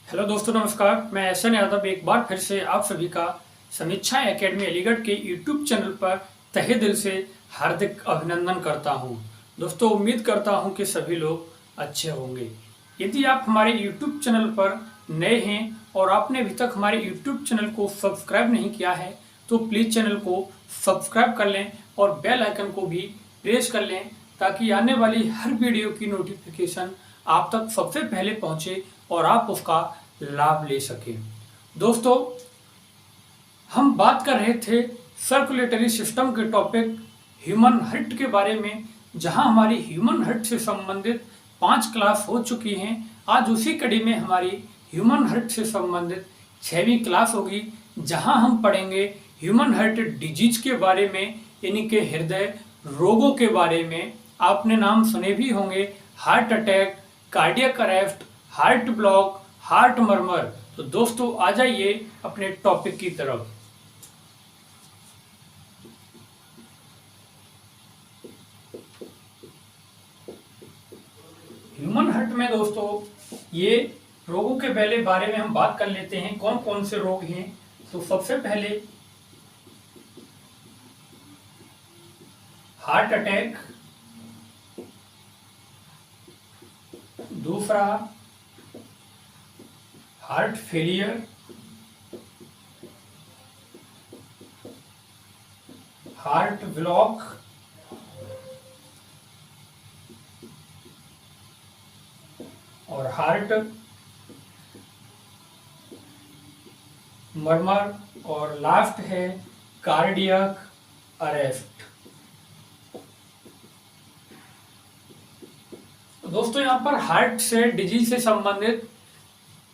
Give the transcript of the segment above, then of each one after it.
Hello दोस्तों, नमस्कार। मैं एसएन यादव एक बार फिर से आप सभी का समीक्षा एकेडमी अलीगढ़ के यूट्यूब चैनल पर तहे दिल से हार्दिक अभिनंदन करता हूं। दोस्तों, उम्मीद करता हूं कि सभी लोग अच्छे होंगे। यदि आप हमारे यूट्यूब चैनल पर नए हैं और आपने अभी तक हमारे यूट्यूब चैनल को सब्सक्राइब नहीं किया है तो प्लीज़ चैनल को सब्सक्राइब कर लें और बेल आइकन को भी प्रेस कर लें ताकि आने वाली हर वीडियो की नोटिफिकेशन आप तक सबसे पहले पहुंचे और आप उसका लाभ ले सकें। दोस्तों, हम बात कर रहे थे सर्कुलेटरी सिस्टम के टॉपिक ह्यूमन हार्ट के बारे में, जहां हमारी ह्यूमन हार्ट से संबंधित 5 क्लास हो चुकी हैं। आज उसी कड़ी में हमारी ह्यूमन हार्ट से संबंधित 6वीं क्लास होगी, जहां हम पढ़ेंगे ह्यूमन हार्ट डिजीज के बारे में, यानी कि हृदय रोगों के बारे में। आपने नाम सुने भी होंगे, heart attack, cardiac arrest, heart block, heart murmur. तो दोस्तों, आ जाइए अपने टॉपिक की तरफ। ह्यूमन हार्ट में दोस्तों ये रोगों के पहले बारे में हम बात कर लेते हैं, कौन कौन से रोग हैं। तो सबसे पहले हार्ट अटैक, दूसरा हार्ट फेलियर, हार्ट ब्लॉक, और हार्ट मर्मर, और लास्ट है कार्डियक अरेस्ट। तो दोस्तों, यहाँ पर हार्ट से डिजीज से संबंधित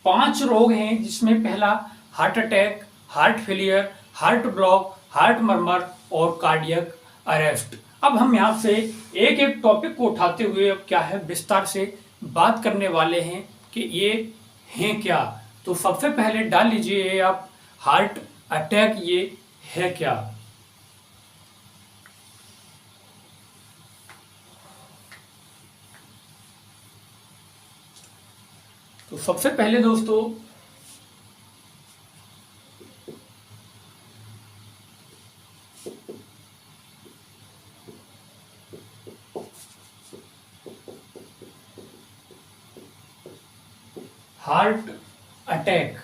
5 रोग हैं, जिसमें पहला heart attack, heart failure, heart block, heart murmur और कार्डियक अरेस्ट। अब हम यहाँ से एक एक टॉपिक को उठाते हुए अब क्या है विस्तार से बात करने वाले हैं कि ये हैं क्या। तो सबसे पहले डाल लीजिए आप हार्ट अटैक, ये है क्या। तो सबसे पहले दोस्तों हार्ट अटैक।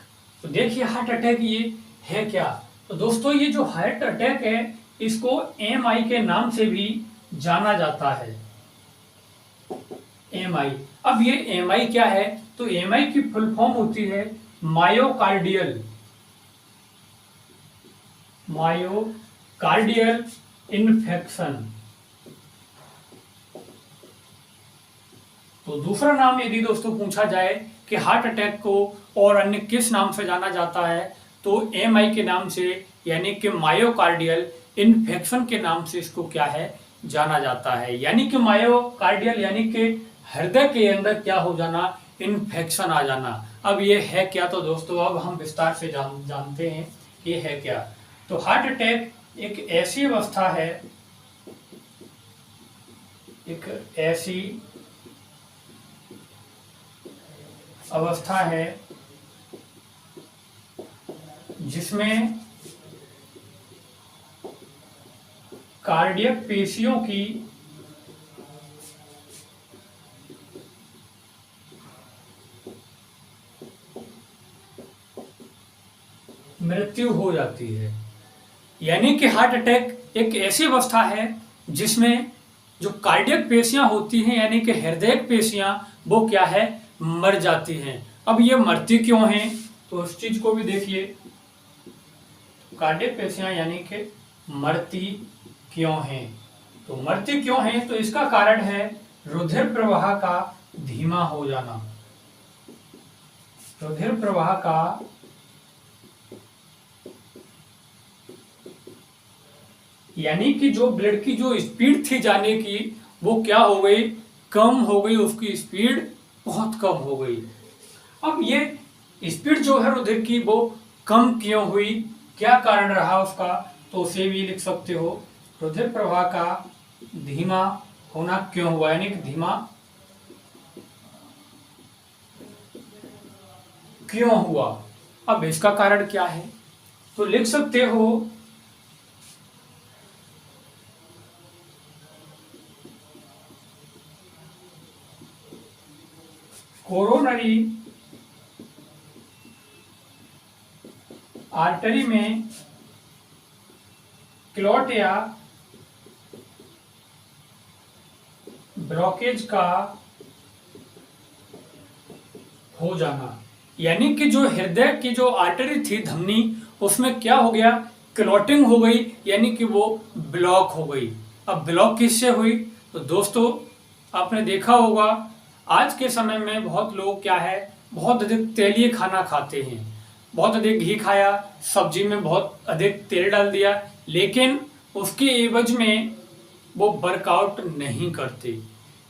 तो देखिए हार्ट अटैक ये है क्या। तो दोस्तों, ये जो हार्ट अटैक है इसको एमआई के नाम से भी जाना जाता है। एमआई, अब ये एमआई क्या है? तो एमआई की फुल फॉर्म होती है मायोकार्डियल मायोकार्डियल इन्फेक्शन। तो दूसरा नाम यदि दोस्तों पूछा जाए कि हार्ट अटैक को और अन्य किस नाम से जाना जाता है, तो एमआई के नाम से, यानी कि मायोकार्डियल इन्फेक्शन के नाम से इसको क्या है जाना जाता है। यानी कि मायोकार्डियल यानी कि हृदय के अंदर क्या हो जाना, इन्फेक्शन आ जाना। अब ये है क्या? तो दोस्तों अब हम विस्तार से जानते हैं ये है क्या। तो हार्ट अटैक एक ऐसी अवस्था है, एक ऐसी अवस्था है जिसमें कार्डियक पेशियों की मृत्यु हो जाती है। यानी कि हार्ट अटैक एक ऐसी अवस्था है जिसमें जो कार्डियक पेशियां होती हैं, यानी कि हृदय पेशियां, वो क्या है, मर जाती हैं। अब ये मरती क्यों हैं? तो उस चीज को भी देखिए, कार्डियक पेशियां यानी कि मरती क्यों हैं। तो मरती क्यों हैं? तो इसका कारण है रुधिर प्रवाह का धीमा हो जाना। रुधिर प्रवाह का यानी कि जो ब्लड की जो स्पीड थी जाने की, वो क्या हो गई, कम हो गई, उसकी स्पीड बहुत कम हो गई। अब ये स्पीड जो है रुधिर की वो कम क्यों हुई, क्या कारण रहा उसका? तो उसे भी लिख सकते हो, रुधिर प्रवाह का धीमा होना क्यों हुआ, यानी कि धीमा क्यों हुआ? अब इसका कारण क्या है? तो लिख सकते हो कोरोनरी आर्टरी में क्लॉट या ब्लॉकेज का हो जाना। यानी कि जो हृदय की जो आर्टरी थी धमनी, उसमें क्या हो गया? क्लॉटिंग हो गई, यानी कि वो ब्लॉक हो गई। अब ब्लॉक किससे हुई? तो दोस्तों आपने देखा होगा आज के समय में बहुत लोग क्या है, बहुत अधिक तेलीय खाना खाते हैं, बहुत अधिक घी खाया, सब्जी में बहुत अधिक तेल डाल दिया, लेकिन उसके एवज में वो वर्कआउट नहीं करते।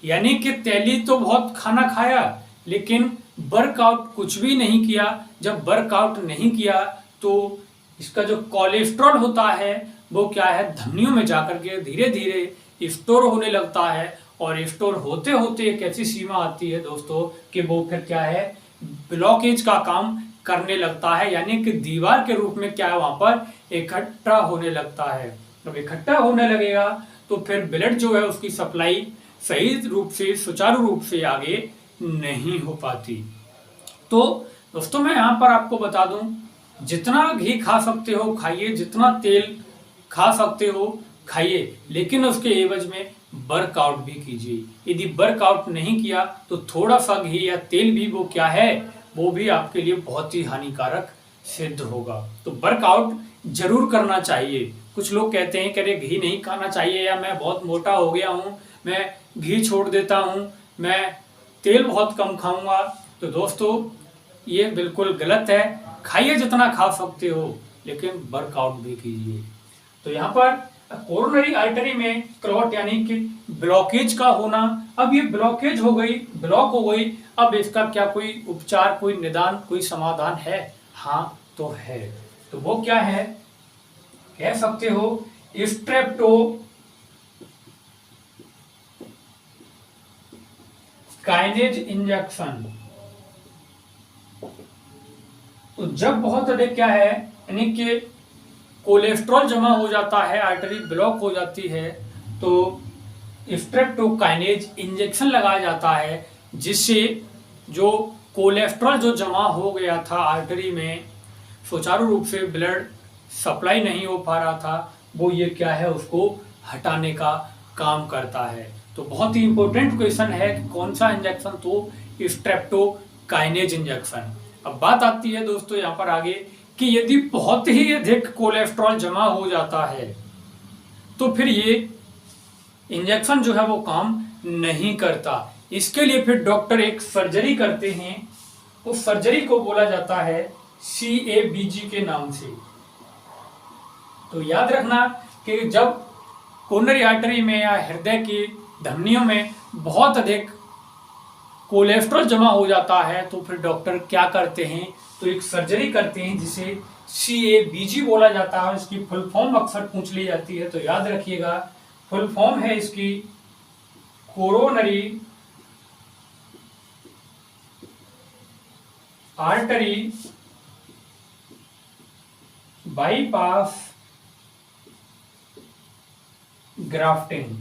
यानी कि तेली तो बहुत खाना खाया लेकिन वर्कआउट कुछ भी नहीं किया। जब वर्कआउट नहीं किया तो इसका जो कोलेस्ट्रॉल होता है वो क्या है, धमनियों में जाकर के धीरे धीरे स्टोर होने लगता है, और स्टोर होते होते एक ऐसी सीमा आती है दोस्तों कि वो फिर क्या है, ब्लॉकेज का काम करने लगता है। यानी कि दीवार के रूप में क्या है, वहां पर इकट्ठा होने लगता है। जब इकट्ठा होने लगेगा तो फिर ब्लड जो है उसकी सप्लाई सही रूप से, सुचारू रूप से आगे नहीं हो पाती। तो दोस्तों मैं यहाँ पर आपको बता दूं, जितना घी खा सकते हो खाइए, जितना तेल खा सकते हो खाइए, लेकिन उसके एवज में वर्कआउट भी कीजिए। यदि वर्कआउट नहीं किया तो थोड़ा सा घी या तेल भी वो क्या है, वो भी आपके लिए बहुत ही हानिकारक सिद्ध होगा। तो वर्कआउट जरूर करना चाहिए। कुछ लोग कहते हैं कि अरे घी नहीं खाना चाहिए, या मैं बहुत मोटा हो गया हूँ, मैं घी छोड़ देता हूँ, मैं तेल बहुत कम खाऊंगा। तो दोस्तों ये बिल्कुल गलत है। खाइए जितना खा सकते हो, लेकिन वर्कआउट भी कीजिए। तो यहाँ पर कोरोनरी आर्टरी में क्लॉट यानी कि ब्लॉकेज का होना। अब ये ब्लॉकेज हो गई, ब्लॉक हो गई, अब इसका क्या कोई उपचार, कोई निदान, कोई समाधान है? हाँ तो है। तो वो क्या है, कह सकते हो स्ट्रेप्टो काइनेज इंजेक्शन। तो जब बहुत अधिक क्या है, यानी कि कोलेस्ट्रॉल जमा हो जाता है, आर्टरी ब्लॉक हो जाती है, तो स्ट्रेप्टोकाइनेज इंजेक्शन लगाया जाता है, जिससे जो कोलेस्ट्रॉल जो जमा हो गया था आर्टरी में, सुचारू रूप से ब्लड सप्लाई नहीं हो पा रहा था, वो ये क्या है, उसको हटाने का काम करता है। तो बहुत ही इंपॉर्टेंट क्वेश्चन है कि कौन सा इंजेक्शन? तो स्ट्रेप्टोकाइनेज इंजेक्शन। अब बात आती है दोस्तों यहाँ पर आगे कि यदि बहुत ही अधिक कोलेस्ट्रॉल जमा हो जाता है तो फिर ये इंजेक्शन जो है वो काम नहीं करता। इसके लिए फिर डॉक्टर एक सर्जरी करते हैं। उस सर्जरी को बोला जाता है CABG के नाम से। तो याद रखना कि जब कोरोनरी आर्टरी में या हृदय की धमनियों में बहुत अधिक कोलेस्ट्रॉल जमा हो जाता है तो फिर डॉक्टर क्या करते हैं, तो एक सर्जरी करते हैं जिसे CABG बोला जाता है। इसकी फुल फॉर्म अक्सर पूछ ली जाती है, तो याद रखिएगा फुल फॉर्म है इसकी कोरोनरी आर्टरी बाईपास ग्राफ्टिंग।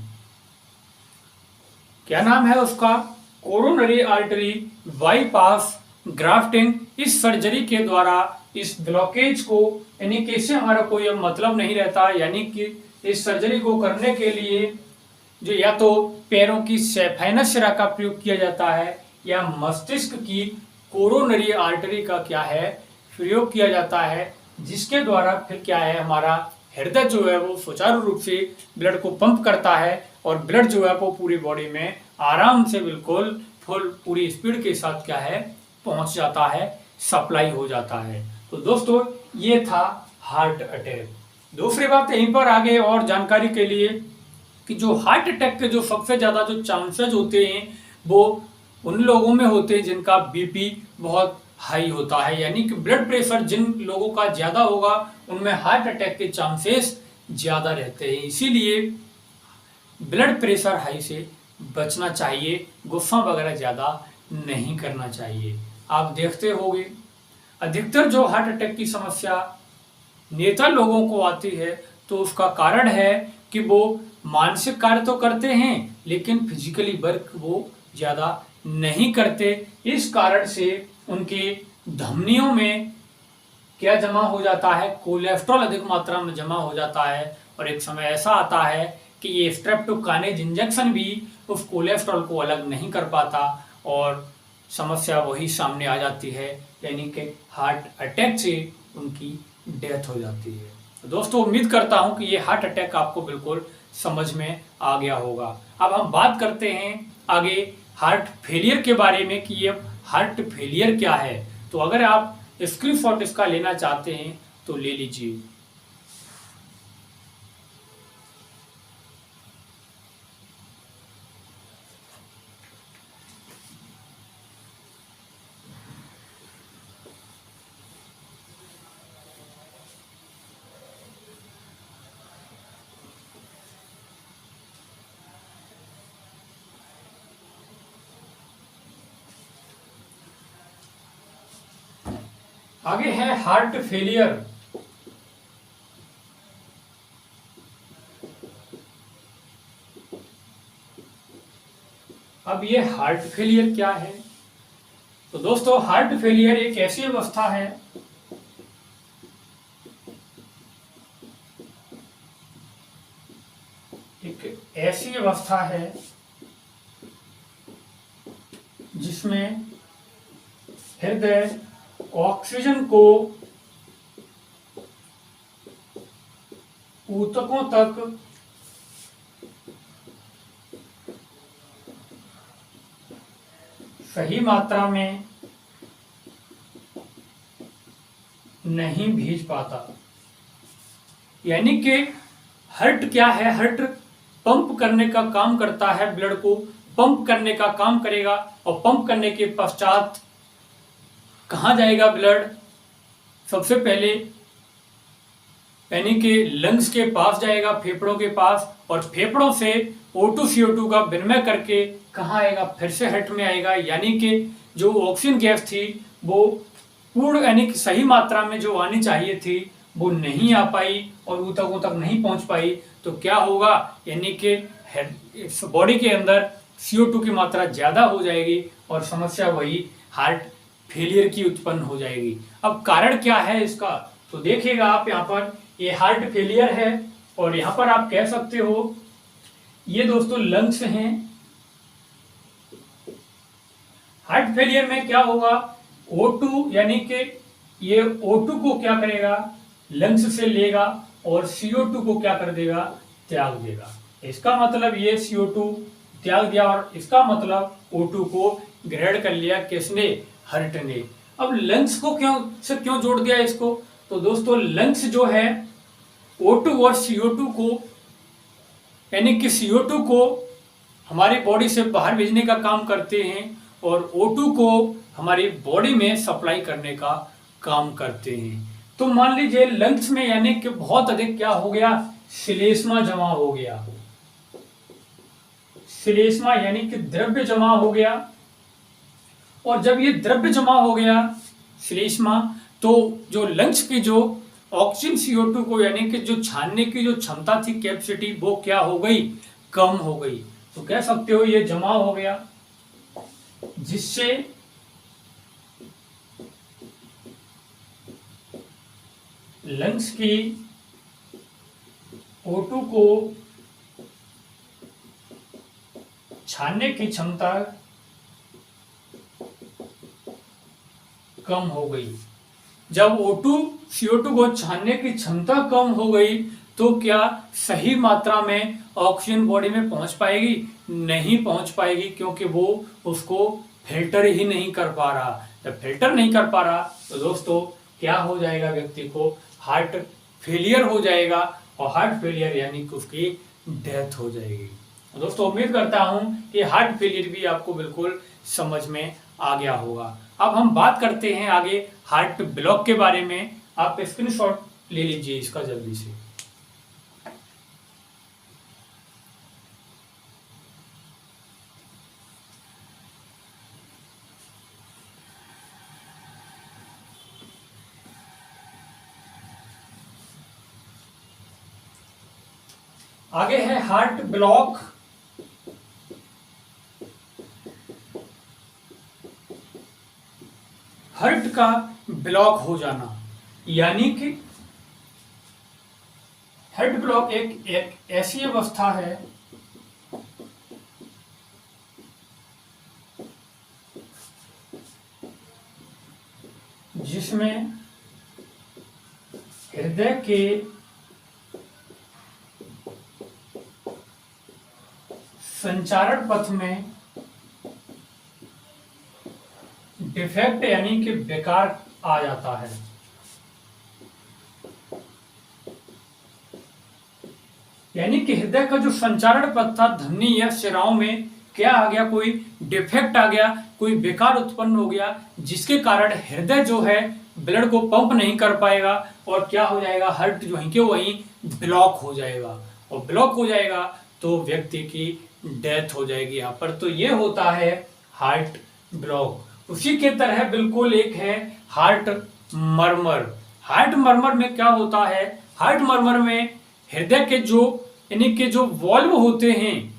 क्या नाम है उसका? Coronary artery bypass grafting. इस सर्जरी के द्वारा इस ब्लॉकेज को, यानी कि इससे हमारा कोई मतलब नहीं रहता, यानी कि इस सर्जरी को करने के लिए जो या तो पैरों की सैफाइनस शिरा का प्रयोग किया जाता है या मस्तिष्क की कोरोनरी आर्टरी का क्या है, प्रयोग किया जाता है, जिसके द्वारा फिर क्या है, हमारा हृदय जो है वो सुचारू रूप से ब्लड को पंप करता है और ब्लड जो है वो पूरी बॉडी में आराम से बिल्कुल फुल पूरी स्पीड के साथ क्या है, पहुंच जाता है, सप्लाई हो जाता है। तो दोस्तों ये था हार्ट अटैक। दूसरी बात यहीं पर आगे और जानकारी के लिए कि जो हार्ट अटैक के जो सबसे ज्यादा जो चांसेस होते हैं वो उन लोगों में होते हैं जिनका बीपी बहुत हाई होता है, यानी कि ब्लड प्रेशर जिन लोगों का ज्यादा होगा उनमें हार्ट अटैक के चांसेस ज्यादा रहते हैं। इसीलिए ब्लड प्रेशर हाई से बचना चाहिए, गुस्सा वगैरह ज्यादा नहीं करना चाहिए। आप देखते होंगे अधिकतर जो हार्ट अटैक की समस्या नेता लोगों को आती है, तो उसका कारण है कि वो मानसिक कार्य तो करते हैं लेकिन फिजिकली वर्क वो ज़्यादा नहीं करते। इस कारण से उनके धमनियों में क्या जमा हो जाता है, कोलेस्ट्रॉल अधिक मात्रा में जमा हो जाता है और एक समय ऐसा आता है कि ये स्ट्रेप्टोकाइनेज इंजेक्शन भी उस कोलेस्ट्रॉल को अलग नहीं कर पाता और समस्या वही सामने आ जाती है, यानी कि हार्ट अटैक से उनकी डेथ हो जाती है। तो दोस्तों उम्मीद करता हूं कि ये हार्ट अटैक आपको बिल्कुल समझ में आ गया होगा। अब हम बात करते हैं आगे हार्ट फेलियर के बारे में कि ये हार्ट फेलियर क्या है। तो अगर आप स्क्रीनशॉट इसका लेना चाहते हैं तो ले लीजिए। आगे है हार्ट फेलियर। अब ये हार्ट फेलियर क्या है? तो दोस्तों हार्ट फेलियर एक ऐसी अवस्था है जिसमें हृदय ऑक्सीजन को ऊतकों तक सही मात्रा में नहीं भेज पाता। यानी कि हार्ट क्या है, हार्ट पंप करने का काम करता है, ब्लड को पंप करने का काम करेगा और पंप करने के पश्चात कहाँ जाएगा ब्लड? सबसे पहले यानी कि लंग्स के पास जाएगा, फेफड़ों के पास, और फेफड़ों से O2 CO2 का विनिमय करके कहाँ आएगा? फिर से हार्ट में आएगा। यानी कि जो ऑक्सीजन गैस थी वो पूर्ण यानी कि सही मात्रा में जो आनी चाहिए थी वो नहीं आ पाई और ऊतकों तक नहीं पहुंच पाई। तो क्या होगा? यानी कि बॉडी के अंदर CO2 की मात्रा ज्यादा हो जाएगी और समस्या वही हार्ट फेलियर की उत्पन्न हो जाएगी। अब कारण क्या है इसका? तो देखिएगा आप यहाँ पर, ये हार्ट फेलियर है और यहाँ पर आप कह सकते हो ये दोस्तों लंग्स हैं। हार्ट फेलियर में क्या होगा? O2 यानी कि ये O2 को क्या करेगा? लंग्स से लेगा और CO2 को क्या कर देगा? त्याग देगा। इसका मतलब ये CO2 त्याग दिया और इसका मतलब O2 को ग्रहण कर लिया किसने? हार्ट ने। अब लंग्स को क्यों जोड़ दिया इसको? तो दोस्तों लंग्स जो है O2 और CO2 को यानी कि CO2 को हमारी बॉडी से बाहर भेजने का काम करते हैं और O2 को हमारी बॉडी में सप्लाई करने का काम करते हैं। तो मान लीजिए लंग्स में यानी कि बहुत अधिक क्या हो गया? श्लेष्मा जमा हो गया। श्लेष्मा यानी कि द्रव्य जमा हो गया और जब ये द्रव्य जमा हो गया श्लेष्मा, तो जो लंग्स की जो ऑक्सीजन CO2 को यानी कि जो छानने की जो क्षमता थी, कैपेसिटी, वो क्या हो गई? कम हो गई। तो कह सकते हो ये जमा हो गया, जिससे लंग्स की O2 को छानने की क्षमता कम हो गई। जब O2 CO2 को छानने की क्षमता कम हो गई तो क्या सही मात्रा में ऑक्सीजन बॉडी में पहुंच पाएगी? नहीं पहुंच पाएगी, क्योंकि वो उसको फिल्टर ही नहीं कर पा रहा। जब फिल्टर नहीं कर पा रहा तो दोस्तों क्या हो जाएगा? व्यक्ति को हार्ट फेलियर हो जाएगा और हार्ट फेलियर यानी कि उसकी डेथ हो जाएगी। दोस्तों उम्मीद करता हूं कि हार्ट फेलियर भी आपको बिल्कुल समझ में आ गया होगा। अब हम बात करते हैं आगे हार्ट ब्लॉक के बारे में। आप स्क्रीनशॉट ले लीजिए इसका जल्दी से। आगे है हार्ट ब्लॉक। हार्ट का ब्लॉक हो जाना, यानी कि हार्ट ब्लॉक एक ऐसी अवस्था है जिसमें हृदय के संचारण पथ में डिफेक्ट यानी कि बेकार आ जाता है। यानी कि हृदय का जो संचारण पथ था धमनी या शिराओं में क्या आ गया, कोई डिफेक्ट आ गया, कोई बेकार उत्पन्न हो गया, जिसके कारण हृदय जो है ब्लड को पंप नहीं कर पाएगा और क्या हो जाएगा, हार्ट जो है कि वहीं ब्लॉक हो जाएगा। और ब्लॉक हो जाएगा तो व्यक्ति की डेथ हो जाएगी यहाँ पर। तो ये होता है हार्ट ब्लॉक। उसी के तरह बिल्कुल एक है हार्ट मर्मर। हार्ट मर्मर में क्या होता है, हार्ट मर्मर में हृदय के जो यानी कि जो वॉल्व होते हैं,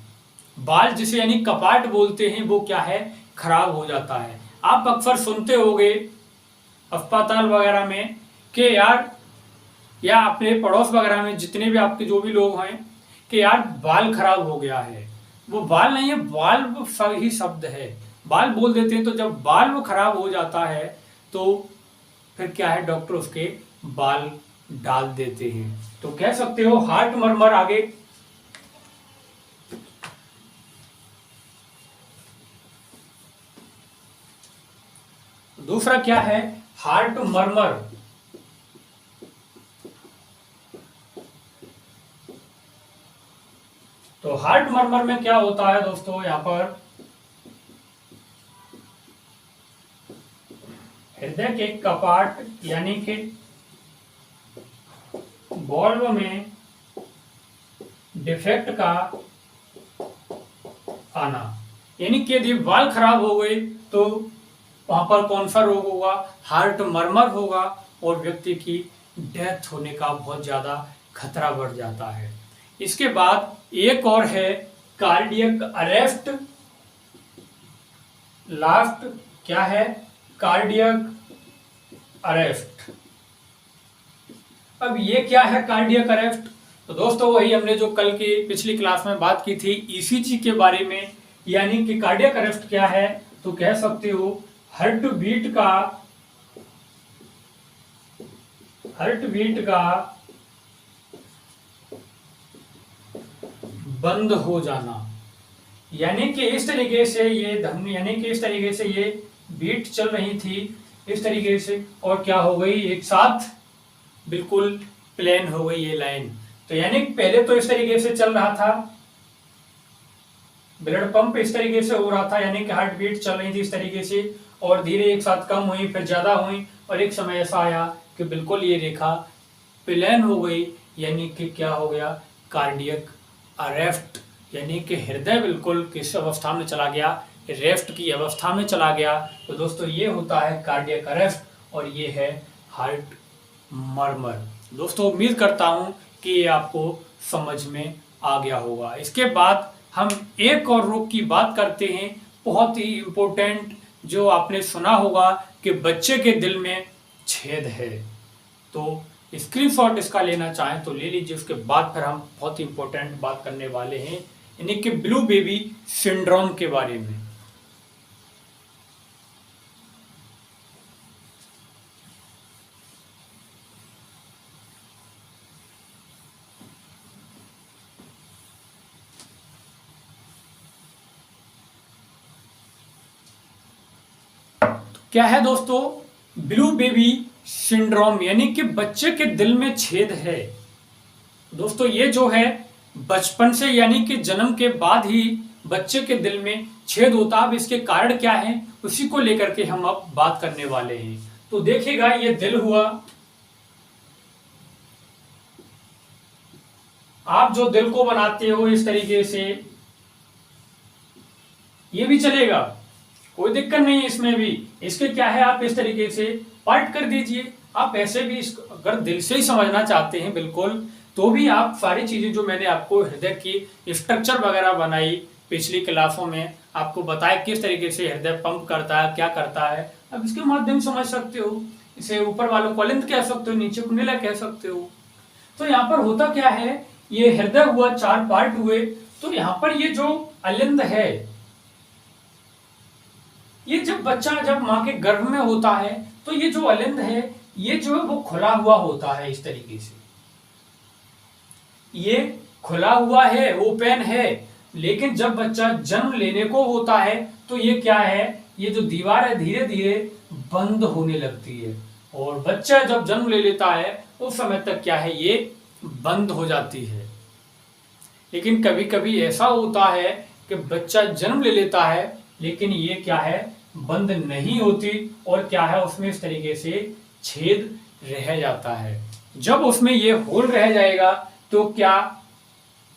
बाल जिसे यानी कपाट बोलते हैं, वो क्या है, खराब हो जाता है। आप अक्सर सुनते होंगे अस्पताल वगैरह में कि यार, या अपने पड़ोस वगैरह में जितने भी आपके जो भी लोग हैं कि यार बाल खराब हो गया है। वो बाल नहीं है, वाल्व सही शब्द है, बाल बोल देते हैं। तो जब बाल वो खराब हो जाता है तो फिर क्या है, डॉक्टर उसके बाल डाल देते हैं। तो कह सकते हो हार्ट मर्मर। आगे दूसरा क्या है, हार्ट मर्मर। तो हार्ट मर्मर में क्या होता है दोस्तों, यहां पर हृदय के कपाट यानी कि वॉल्व में डिफेक्ट का आना, यानी कि यदि वाल्व खराब हो गए तो वहां पर कौन सा रोग होगा, हार्ट मर्मर होगा और व्यक्ति की डेथ होने का बहुत ज्यादा खतरा बढ़ जाता है। इसके बाद एक और है कार्डियक अरेस्ट। लास्ट क्या है, कार्डियक अरेस्ट। अब ये क्या है कार्डियक अरेस्ट, तो दोस्तों वही हमने जो कल की पिछली क्लास में बात की थी ईसीजी के बारे में। यानी कि कार्डियक अरेस्ट क्या है, तो कह सकते हो हार्ट बीट का बंद हो जाना। यानी कि इस तरीके से ये धमनी, यानी कि इस तरीके से ये बीट चल रही थी इस तरीके से, और क्या हो गई, एक साथ बिल्कुल प्लेन हो गई ये लाइन। तो यानी पहले तो इस तरीके से चल रहा था, ब्लड पंप इस तरीके से हो रहा था, यानी कि हार्ट बीट चल रही थी इस तरीके से, और धीरे एक साथ कम हुई, फिर ज्यादा हुई, और एक समय ऐसा आया कि बिल्कुल ये रेखा प्लेन हो गई। यानी कि क्या हो गया, कार्डियक अरेस्ट। यानी कि हृदय बिल्कुल किस अवस्था में चला गया, रेस्ट की अवस्था में चला गया। तो दोस्तों ये होता है कार्डियक अरेस्ट और ये है हार्ट मर्मर। दोस्तों उम्मीद करता हूं कि ये आपको समझ में आ गया होगा। इसके बाद हम एक और रोग की बात करते हैं, बहुत ही इम्पोर्टेंट, जो आपने सुना होगा कि बच्चे के दिल में छेद है। तो स्क्रीनशॉट इसका लेना चाहें तो ले लीजिए। उसके बाद फिर हम बहुत ही इम्पोर्टेंट बात करने वाले हैं, यानी कि ब्लू बेबी सिंड्रोम के बारे में। क्या है दोस्तों, ब्लू बेबी सिंड्रोम, यानी कि बच्चे के दिल में छेद है। दोस्तों ये जो है बचपन से, यानी कि जन्म के बाद ही बच्चे के दिल में छेद होता है। अब इसके कारण क्या है उसी को लेकर के हम अब बात करने वाले हैं। तो देखिएगा ये दिल हुआ, आप जो दिल को बनाते हो इस तरीके से, ये भी चलेगा, कोई दिक्कत नहीं है इसमें भी। इसके क्या है, आप इस तरीके से पार्ट कर दीजिए। आप ऐसे भी अगर दिल से ही समझना चाहते हैं बिल्कुल, तो भी आप सारी चीजें जो मैंने आपको हृदय की स्ट्रक्चर वगैरह बनाई पिछली क्लासों में, आपको बताया किस तरीके से हृदय पंप करता है, क्या करता है, अब इसके माध्यम से समझ सकते हो। इसे ऊपर वालों को अलिंद कह सकते हो, नीचे को नीला कह सकते हो। तो यहाँ पर होता क्या है, ये हृदय हुआ, 4 पार्ट हुए, तो यहाँ पर ये जो अलिंद है, ये जब बच्चा जब माँ के गर्भ में होता है तो ये जो अलिंद है ये जो है वो खुला हुआ होता है। इस तरीके से ये खुला हुआ है, ओपन है, लेकिन जब बच्चा जन्म लेने को होता है तो ये क्या है, ये जो दीवार है धीरे धीरे बंद होने लगती है, और बच्चा जब जन्म ले लेता है उस समय तक क्या है, ये बंद हो जाती है। लेकिन कभी कभी ऐसा होता है कि बच्चा जन्म ले लेता है लेकिन ये क्या है, बंद नहीं होती, और क्या है उसमें इस तरीके से छेद रह जाता है। जब उसमें ये होल रह जाएगा तो क्या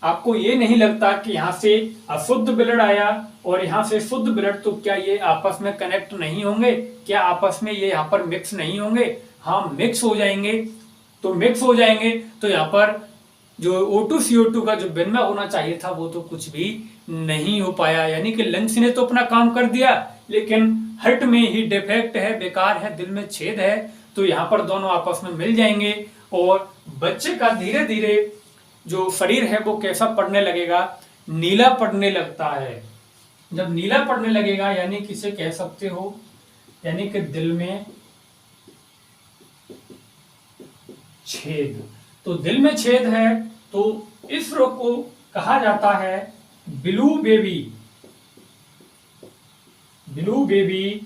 आपको ये नहीं लगता कि यहाँ से अशुद्ध ब्लड आया और यहाँ से शुद्ध ब्लड, तो क्या ये आपस में कनेक्ट नहीं होंगे, क्या आपस में ये यहाँ पर मिक्स नहीं होंगे? हाँ, मिक्स हो जाएंगे। तो मिक्स हो जाएंगे तो यहाँ पर जो O2 CO2 का जो विनिमय होना चाहिए था वो तो कुछ भी नहीं हो पाया, यानी कि लंग्स ने तो अपना काम कर दिया, लेकिन हार्ट में ही डिफेक्ट है, बेकार है, दिल में छेद है, तो यहाँ पर दोनों आपस में मिल जाएंगे और बच्चे का धीरे धीरे जो शरीर है वो कैसा पड़ने लगेगा, नीला पड़ने लगता है। जब नीला पड़ने लगेगा यानी किसे कह सकते हो, यानी कि दिल में छेद। तो दिल में छेद है तो इस रोग को कहा जाता है blue baby, blue baby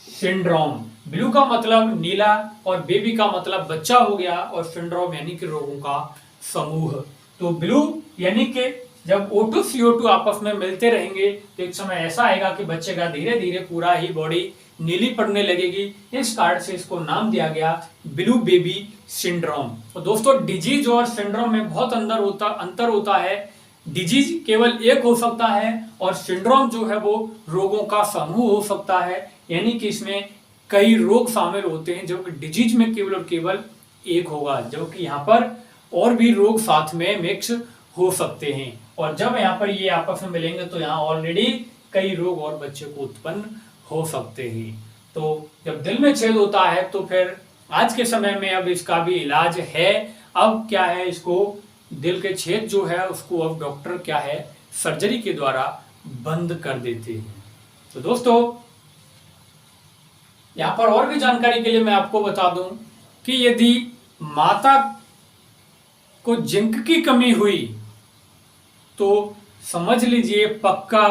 syndrome. Blue का मतलब नीला और बेबी का मतलब बच्चा हो गया, और सिंड्रोम यानी कि रोगों का समूह। तो ब्लू यानी कि जब O2 CO2 आपस में मिलते रहेंगे तो एक समय ऐसा आएगा कि बच्चे का धीरे धीरे पूरा ही बॉडी नीली पड़ने लगेगी। इस कारण से इसको नाम दिया गया ब्लू बेबी सिंड्रोम। तो दोस्तों, डिजीज और सिंड्रोम में बहुत अंतर होता है। डिजीज केवल एक हो सकता है और सिंड्रोम जो है वो रोगों का समूह हो सकता है, यानी कि इसमें कई रोग शामिल होते हैं, जबकि डिजीज में केवल और केवल एक होगा, जबकि यहाँ पर और भी रोग साथ में मिक्स हो सकते हैं। और जब यहाँ पर ये आपस में मिलेंगे तो यहाँ ऑलरेडी कई रोग और बच्चे को उत्पन्न हो सकते हैं। तो जब दिल में छेद होता है तो फिर आज के समय में अब इसका भी इलाज है। अब क्या है, इसको दिल के छेद जो है उसको अब डॉक्टर क्या है, सर्जरी के द्वारा बंद कर देते हैं। तो दोस्तों, यहाँ पर और भी जानकारी के लिए मैं आपको बता दूं कि यदि माता को जिंक की कमी हुई तो समझ लीजिए पक्का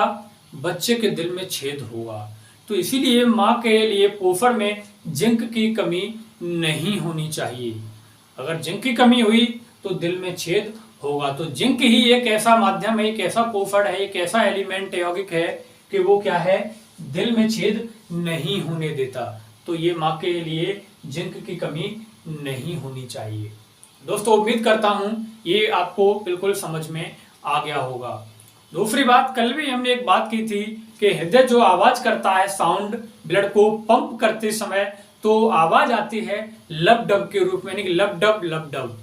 बच्चे के दिल में छेद होगा। तो इसीलिए माँ के लिए पोषण में जिंक की कमी नहीं होनी चाहिए। अगर जिंक की कमी हुई तो दिल में छेद होगा। तो जिंक ही एक ऐसा माध्यम है, एक ऐसा पोषण है, एक ऐसा एलिमेंट यौगिक है कि वो क्या है, दिल में छेद नहीं होने देता। तो ये माँ के लिए जिंक की कमी नहीं होनी चाहिए। दोस्तों, उम्मीद करता हूं ये आपको बिल्कुल समझ में आ गया होगा। दूसरी बात, कल भी हमने एक बात की थी कि हृदय जो आवाज करता है, साउंड ब्लड को पंप करते समय, तो आवाज आती है लब डब के रूप में, यानी कि लब डब लब डब।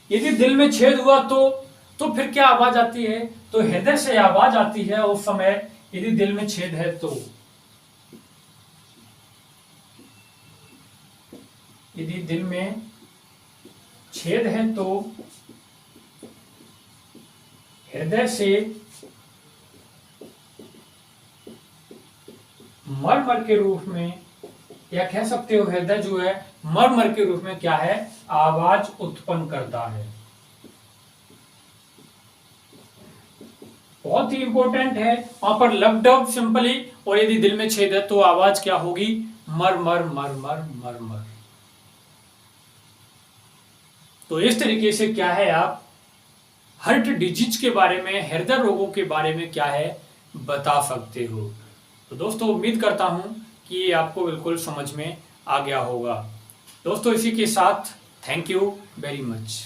यदि दिल में छेद हुआ तो फिर क्या आवाज आती है, तो हृदय से आवाज आती है उस समय यदि दिल में छेद है तो। यदि दिल में छेद है तो हृदय से मरमर के रूप में, या कह सकते हो हृदय जो है मरमर के रूप में क्या है, आवाज उत्पन्न करता है। बहुत ही इंपॉर्टेंट है वहां पर लब डब सिंपली, और यदि दिल में छेद है तो आवाज क्या होगी, मर मर मर मर मर मर। तो इस तरीके से क्या है, आप हार्ट डिजीज के बारे में, हृदय रोगों के बारे में क्या है बता सकते हो। तो दोस्तों, उम्मीद करता हूं कि ये आपको बिल्कुल समझ में आ गया होगा। दोस्तों, इसी के साथ थैंक यू वेरी मच।